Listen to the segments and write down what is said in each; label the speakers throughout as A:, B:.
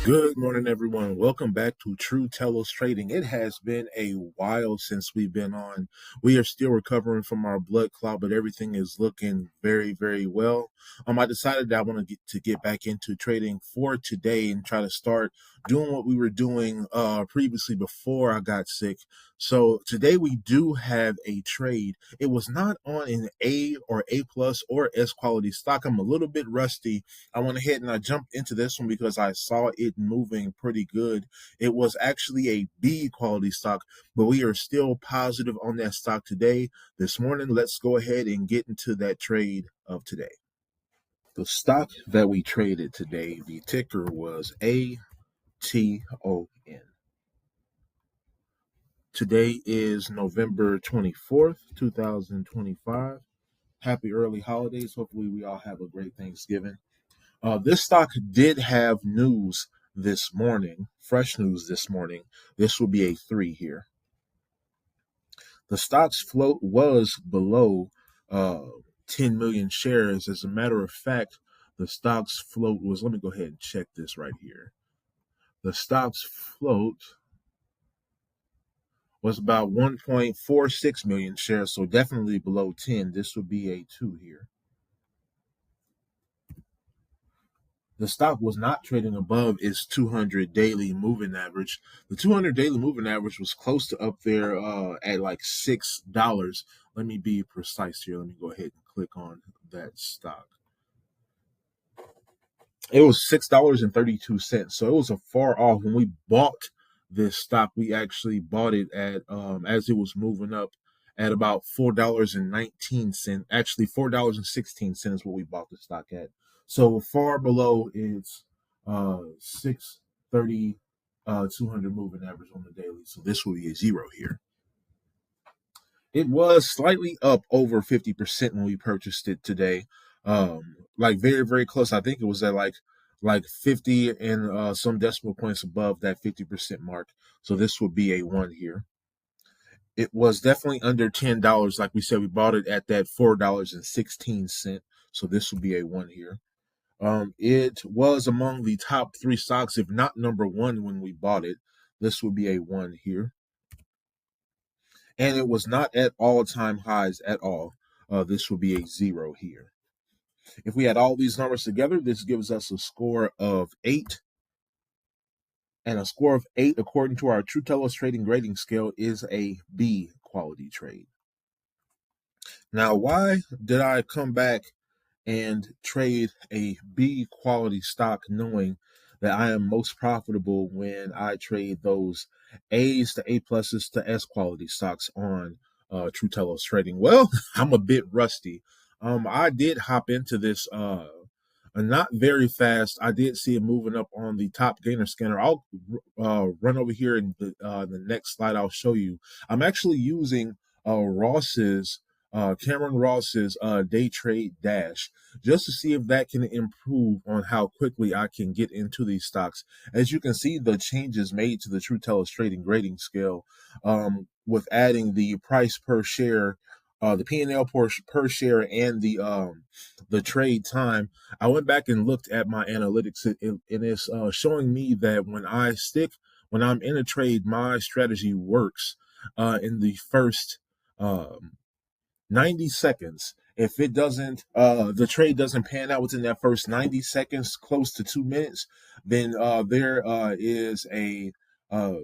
A: Good morning, everyone. Welcome back to True Telos Trading. It has been a while since we've been on. We are still recovering from our blood clot, but everything is looking very, very well. I decided that I want to get back into trading for today and try to start doing what we were doing previously before I got sick. So today we do have a trade. It was not on an A or A plus or S quality stock. I'm a little bit rusty. I went ahead and I jumped into this one because I saw it moving pretty good. It was actually a B quality stock, but we are still positive on that stock today. This morning, let's go ahead and get into that trade of today. The stock that we traded today, the ticker was ATON. Today is November 24th, 2025. Happy early holidays. Hopefully we all have a great Thanksgiving. This stock did have news this morning, fresh news this morning. This will be a 3 here. The stock's float was below 10 million shares. As a matter of fact, the stock's float was, let me go ahead and check this right here. The stock's float was about 1.46 million shares, so definitely below 10. This would be a 2 here. The stock was not trading above its 200 daily moving average. The 200 daily moving average was close to up there at like $6. Let me be precise here. Let me go ahead and click on that stock. It was $6.32. So it was a far off. When we bought this stock, we actually bought it at as it was moving up at about $4.19. Actually, $4.16 is what we bought the stock at. So far below its 630 200 moving average on the daily. So this will be a 0 here. It was slightly up over 50% when we purchased it today. Like very, very close. I think it was at like 50 and some decimal points above that 50% mark. So this would be a 1 here. It was definitely under $10. Like we said, we bought it at that $4.16. So this would be a 1 here. It was among the top 3 stocks, if not number 1 when we bought it. This would be a 1 here. And it was not at all-time highs at all. This would be a 0 here. If we add all these numbers together, this gives us a score of 8. And a score of 8, according to our True Telos Trading grading scale, is a B quality trade. Now, why did I come back and trade a B quality stock knowing that I am most profitable when I trade those A's to A pluses to S quality stocks on True Telos Trading? Well, I'm a bit rusty. I did hop into this not very fast. I did see it moving up on the top gainer scanner. I'll run over here in the next slide. I'll show you. I'm actually using Cameron Ross's day trade dash just to see if that can improve on how quickly I can get into these stocks. As you can see, the changes made to the True Telos Trading grading scale with adding the price per share, the P&L per share, and the trade time. I went back and looked at my analytics, and it's showing me that when I'm in a trade, my strategy works in the first 90 seconds. If it doesn't, the trade doesn't pan out within that first 90 seconds, close to 2 minutes, then there is a, let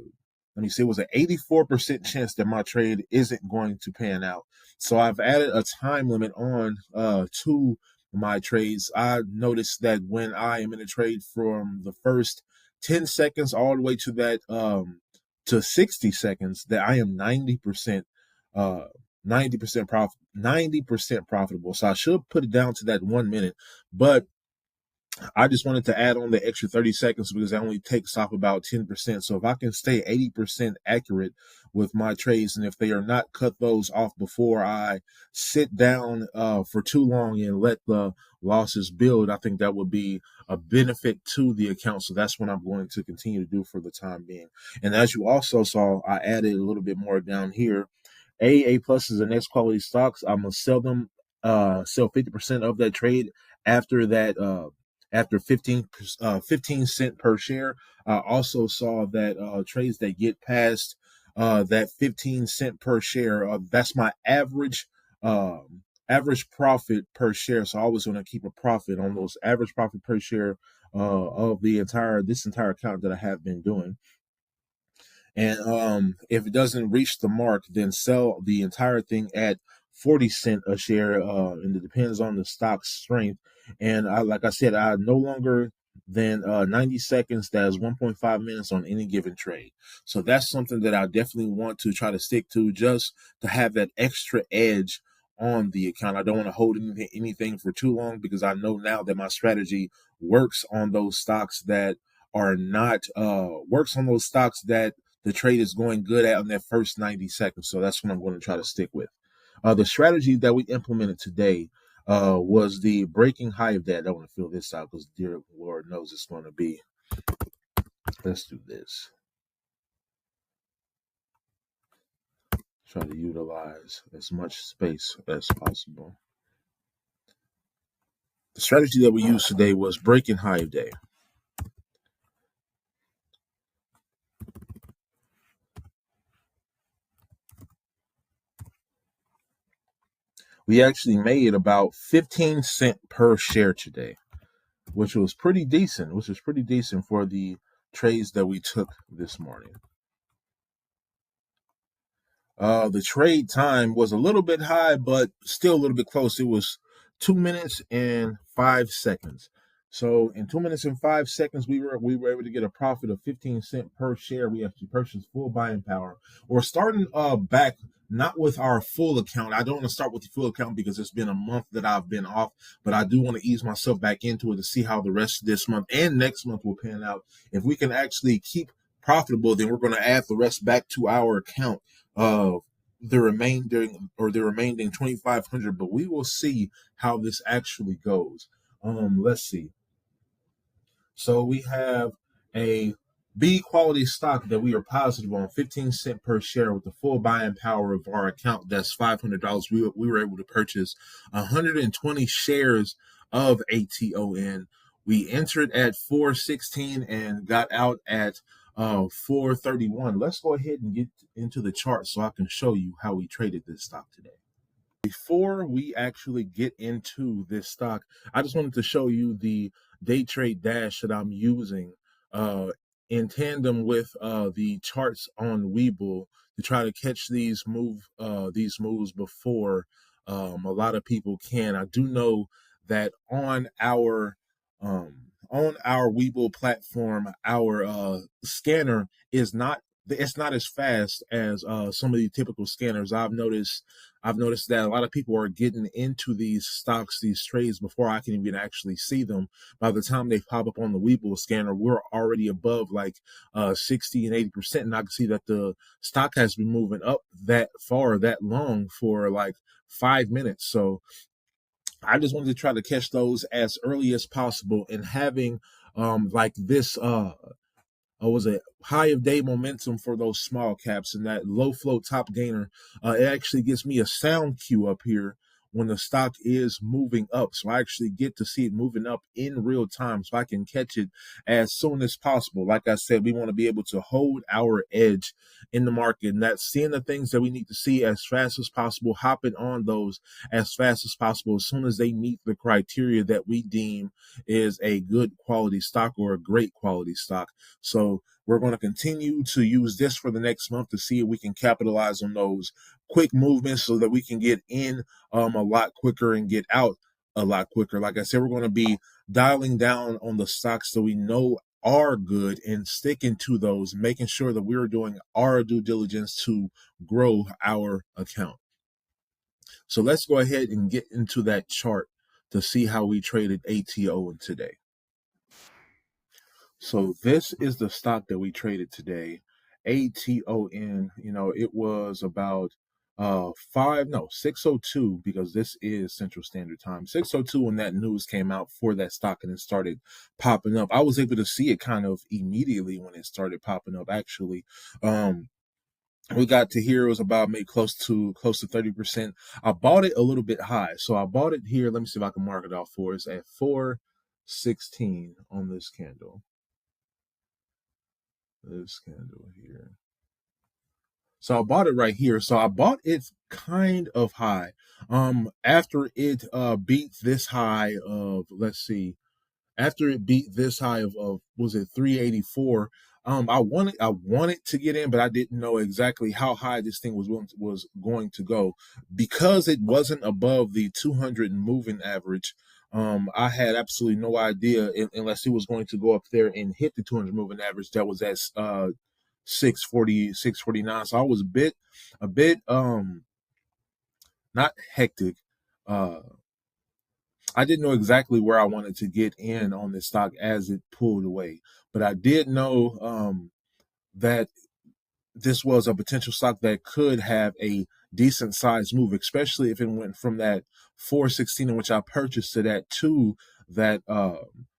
A: me see, it was an 84% chance that my trade isn't going to pan out. So I've added a time limit on to my trades. I noticed that when I am in a trade from the first 10 seconds all the way to that to 60 seconds, that I am 90% 90% profitable. So I should put it down to that 1 minute, but I just wanted to add on the extra 30 seconds because that only takes off about 10%. So if I can stay 80% accurate with my trades, and if they are not cut those off before I sit down for too long and let the losses build, I think that would be a benefit to the account. So that's what I'm going to continue to do for the time being. And as you also saw, I added a little bit more down here. A plus is the next quality stocks. I'm gonna sell them, sell 50% of that trade after that, after 15 cent per share. I also saw that trades that get past that 15 cent per share, that's my average profit per share. So I always want to keep a profit on those average profit per share of this entire account that I have been doing. And if it doesn't reach the mark, then sell the entire thing at 40 cent a share. And it depends on the stock's strength. And like I said, I no longer than 90 seconds. That is 1.5 minutes on any given trade. So that's something that I definitely want to try to stick to, just to have that extra edge on the account. I don't want to hold anything for too long, because I know now that my strategy works on those stocks that are not works on those stocks that the trade is going good at in that first 90 seconds. So that's what I'm going to try to stick with. The strategy that we implemented today was the breaking high of that. I want to fill this out because dear Lord knows it's going to be. Let's do this. Try to utilize as much space as possible. The strategy that we used today was breaking high of day. We actually made about 15 cent per share today, which was pretty decent, for the trades that we took this morning. The trade time was a little bit high, but still a little bit close. It was 2 minutes and 5 seconds. So in 2 minutes and 5 seconds, we were able to get a profit of 15 cents per share. We actually purchased full buying power. We're starting back, not with our full account. I don't want to start with the full account because it's been a month that I've been off, but I do want to ease myself back into it to see how the rest of this month and next month will pan out. If we can actually keep profitable, then we're going to add the rest back to our account of the remaining 2,500, but we will see how this actually goes. Let's see. So we have a B quality stock that we are positive on, 15 cent per share with the full buying power of our account. That's $500. We were able to purchase 120 shares of ATON. We entered at 416 and got out at 431. Let's go ahead and get into the chart so I can show you how we traded this stock today. Before we actually get into this stock, I just wanted to show you the day trade dash that I'm using in tandem with the charts on Webull to try to catch these moves before a lot of people can. I do know that on our Webull platform, our scanner is not it's not as fast as some of the typical scanners. I've noticed that a lot of people are getting into these stocks, these trades, before I can even actually see them. By the time they pop up on the Webull scanner, we're already above like 60 and 80%. And I can see that the stock has been moving up that far, that long for like 5 minutes. So I just wanted to try to catch those as early as possible, and having like this was a high of day momentum for those small caps, and that low flow top gainer. It actually gives me a sound cue up here when the stock is moving up. So I actually get to see it moving up in real time so I can catch it as soon as possible. Like I said, we want to be able to hold our edge in the market, and that's seeing the things that we need to see as fast as possible, hopping on those as fast as possible as soon as they meet the criteria that we deem is a good quality stock or a great quality stock. So we're going to continue to use this for the next month to see if we can capitalize on those quick movements so that we can get in a lot quicker and get out a lot quicker. Like I said, we're going to be dialing down on the stocks that we know are good and sticking to those, making sure that we're doing our due diligence to grow our account. So let's go ahead and get into that chart to see how we traded ATO today. So this is the stock that we traded today, ATON. It was about 6:02, because this is Central Standard Time. 6:02 when that news came out for that stock and it started popping up. I was able to see it kind of immediately when it started popping up, actually. We got to here, it was about maybe close to 30%. I bought it a little bit high, so I bought it here. Let me see if I can mark it off for us at 416 on this candle. This candle here. So I bought it right here. So I bought it kind of high. After it beat this high of, let's see, after it beat this high of was it 384. I wanted to get in, but I didn't know exactly how high this thing was going to go because it wasn't above the 200 moving average. I had absolutely no idea unless it was going to go up there and hit the 200 moving average that was at 640, 649. So I was a bit not hectic. uh I didn't know exactly where I wanted to get in on this stock as it pulled away, but I did know that this was a potential stock that could have a decent size move, especially if it went from that 416 in which I purchased it at that uh,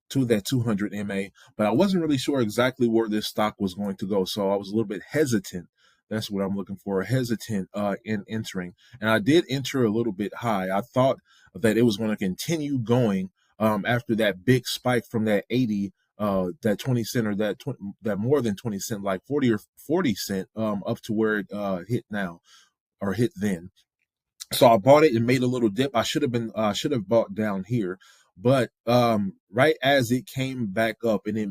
A: to that 200 MA. But I wasn't really sure exactly where this stock was going to go, so I was a little bit hesitant. That's what I'm looking for, hesitant in entering. And I did enter a little bit high. I thought that it was going to continue going after that big spike from that 80, that 20 cent, or that more than 20 cent, like 40 or 40 cent, up to where it hit now, or hit then. So I bought it and made a little dip. I should have bought down here, but right as it came back up and it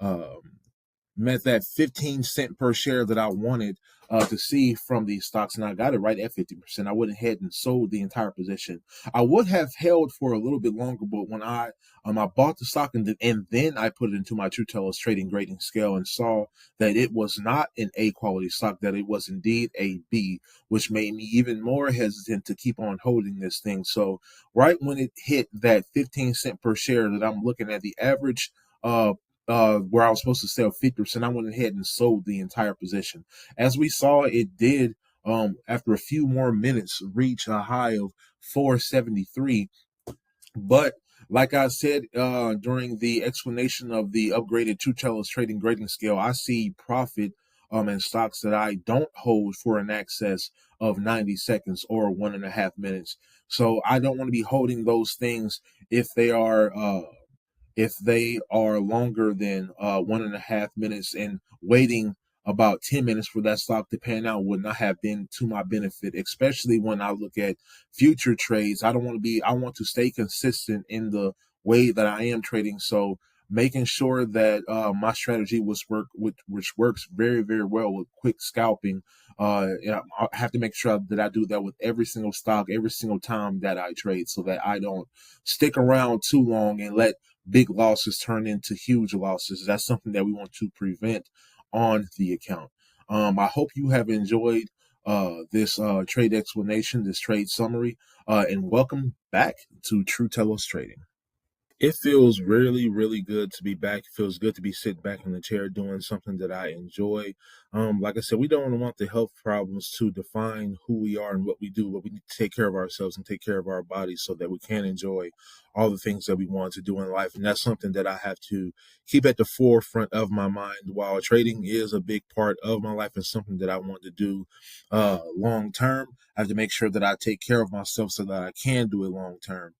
A: um, met that 15 cent per share that I wanted to see from these stocks, and I got it right at 50%. I went ahead and sold the entire position. I would have held for a little bit longer, but when I bought the stock and then I put it into my True Telos Trading grading scale and saw that it was not an A quality stock, that it was indeed a B, which made me even more hesitant to keep on holding this thing. So right when it hit that 15 cent per share that I'm looking at, the average where I was supposed to sell 50%, I went ahead and sold the entire position. As we saw, it did, after a few more minutes, reach a high of 473. But like I said during the explanation of the upgraded True Telos Trading grading scale, I see profit in stocks that I don't hold for an excess of 90 seconds or 1.5 minutes. So I don't want to be holding those things if they are longer than 1.5 minutes, and waiting about 10 minutes for that stock to pan out would not have been to my benefit, especially when I look at future trades. I want to stay consistent in the way that I am trading. So making sure that my strategy which works very, very well with quick scalping. I have to make sure that I do that with every single stock, every single time that I trade, so that I don't stick around too long and let big losses turn into huge losses. That's something that we want to prevent on the account. I hope you have enjoyed this trade explanation, this trade summary, and welcome back to True Telos Trading. It feels really, really good to be back. It feels good to be sitting back in the chair doing something that I enjoy. Like I said, we don't want the health problems to define who we are and what we do, but we need to take care of ourselves and take care of our bodies so that we can enjoy all the things that we want to do in life. And that's something that I have to keep at the forefront of my mind. While trading is a big part of my life and something that I want to do long term, I have to make sure that I take care of myself so that I can do it long term.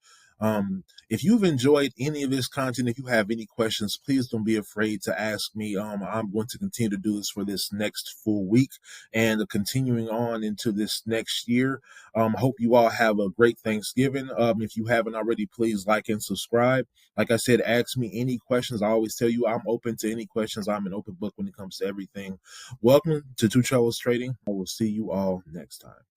A: If you've enjoyed any of this content, if you have any questions, please don't be afraid to ask me. I'm going to continue to do this for this next full week and continuing on into this next year. Hope you all have a great Thanksgiving. If you haven't already, please like and subscribe. Like I said, ask me any questions. I always tell you I'm open to any questions. I'm an open book when it comes to everything. Welcome to True Telos Trading. I will see you all next time.